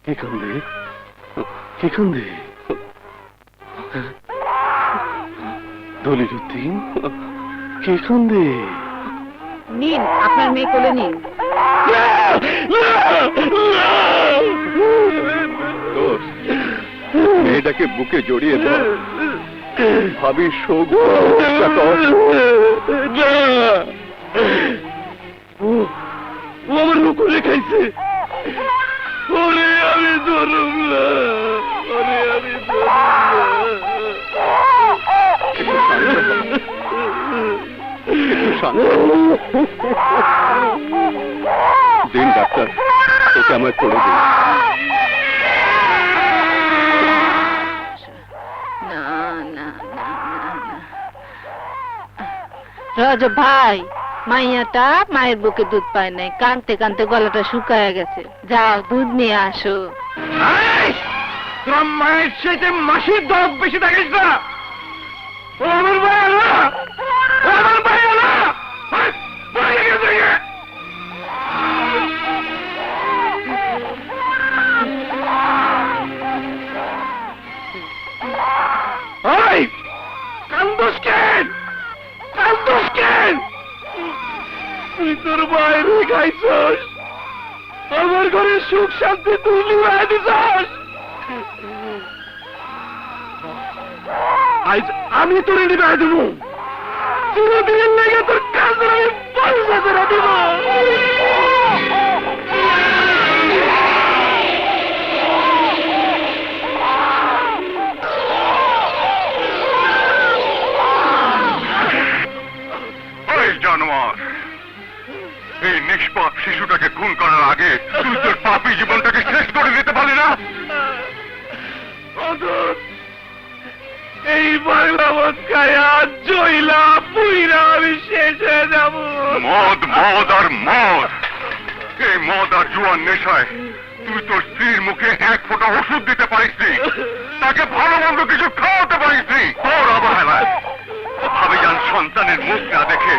কি কান্দে কি কান্দে দলিলুদ্দিন কি কান্দে? নিন আপনার মেয়ে কোলে নিন। মেয়েটাকে বুকে জড়িয়ে ধর, ভাবি শোক আমার মুকুলে খাইছে। ওরে আমি ধরুম না, ওরে আমি দিন ডাক্তার, ওকে আমায় করে দিন। রাজা ভাই, মাইয়াটা মায়ের বুকে দুধ পায় নাই, কানতে কানতে গলাটা শুকায় গেছে। যাও দুধ নিয়ে আসো। তোর মায়ের সাথে মাসির দরদ বেশি থাকিস না। ও আমার ভাই আলা, ও আমার ভাই আলা। কান্দোস কেন? কান্দোস কেন? তুই তোর বাইরে খাইছস, আমার ঘরে সুখ শান্তি তুই লিবাই দিছস। আজ আমি তোর লিবাই দেবো, চিরদিনের লেগে তোর কাজ আমি পয়সা করে দিব। জানোয়ার, এই নিষ্পাপ শিশুটাকে খুন করার আগে তুই তোর পাপী জীবনটাকে শেষ করে দিতে পারলি না? এই বাংলা মদ খায়া জইলা পুইরা আমি শেষ হয়ে যাব। মদ মদ আর মদ, এই মদ আর জুয়ার নেশায় তুই তোর স্ত্রীর মুখে এক ফোঁটা ওষুধ দিতে পারিসনি, তাকে ভালো মন্দ কিছু খাওয়াতে পারিসনি। তোর অবহেলায় ভাবিজান সন্তানের মুখ না দেখে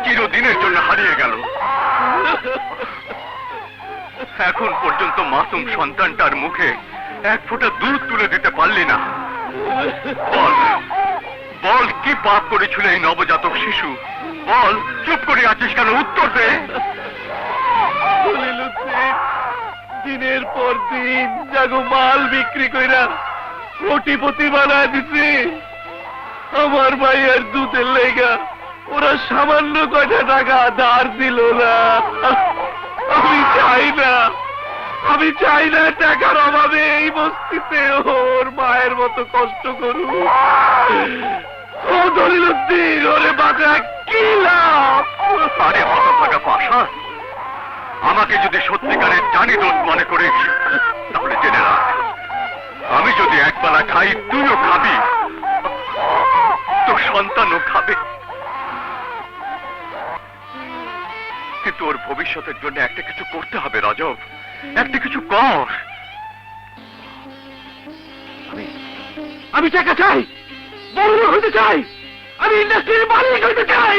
চিরদিনের জন্য হারিয়ে গেল। এখন পর্যন্ত মাসুম সন্তানটার মুখে এক ফোঁটা দুধ তুলে দিতে পারলি না। বল বল, কি পাপ করেছিল এই নবজাতক শিশু? বল, চুপ করে আছিস কেন? উত্তর দে। দিনের পর দিন জাগো মাল বিক্রি কইরা কোটিপতি বানায় দিছে। আমার ভাইয়ের দুধের লেগা ওরা সামান্য কয়টা টাকা ধার দিল না। আমি চাই না, আমি চাই না টাকার অভাবে এই বস্তিতে ওর মায়ের মতো কষ্ট করুক। ও দলিলুদ্দিন, ওরে বাঁচা কি লাভ? আরে হতভাগা পাশা, আমাকে যদি সত্যিকারের জানি দোষ মনে করিস তাহলে জেনে রাখ, আমি যদি একবেলা খাই তুইও খাবি, তোর সন্তানও খাবে। কিন্তু ওর ভবিষ্যতের জন্য একটা কিছু করতে হবে রজব, একটা কিছু কর। আমি টাকা চাই, বড় লোক হইতে চাই, আমি ইন্ডাস্ট্রির মালিক হইতে চাই।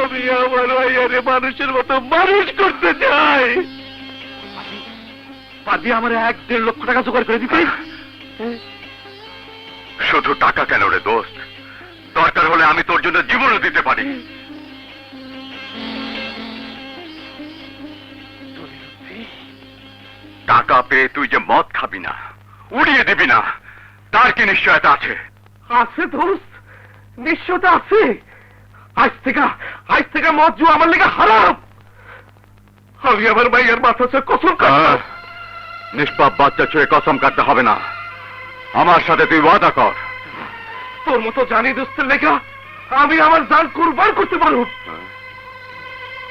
আমি আমার ভাইয়ারে মানুষের মতো মানুষ করতে চাই। পারবি আমার 1-1.5 লক্ষ টাকা জোগাড় করে দিতে? শুধু টাকা কেন রে দোস্ত, দরকার হলে আমি তোর জন্য জীবনও দিতে পারি। টাকা পেয়ে তুই যে মদ খাবি না, উড়িয়ে দিবি না, তার কি নিশ্চয়তা আছে? আছে দোস্ত, নিশ্চয়তা আছে। আজ থেকে মদ জুয়া আমার লেগে হারাম। আমি আমার ভাইয়ের মাথা ছুঁয়ে কসম কাটলাম। নিষ্পাপ বাচ্চা ছুঁয়ে কসম কাটতে হবে না, আমার সাথে তুই ওয়াদা কর। তোর মতো জানি দোস্তের লেখা আমি আমার জান কুরবান করতে পারব।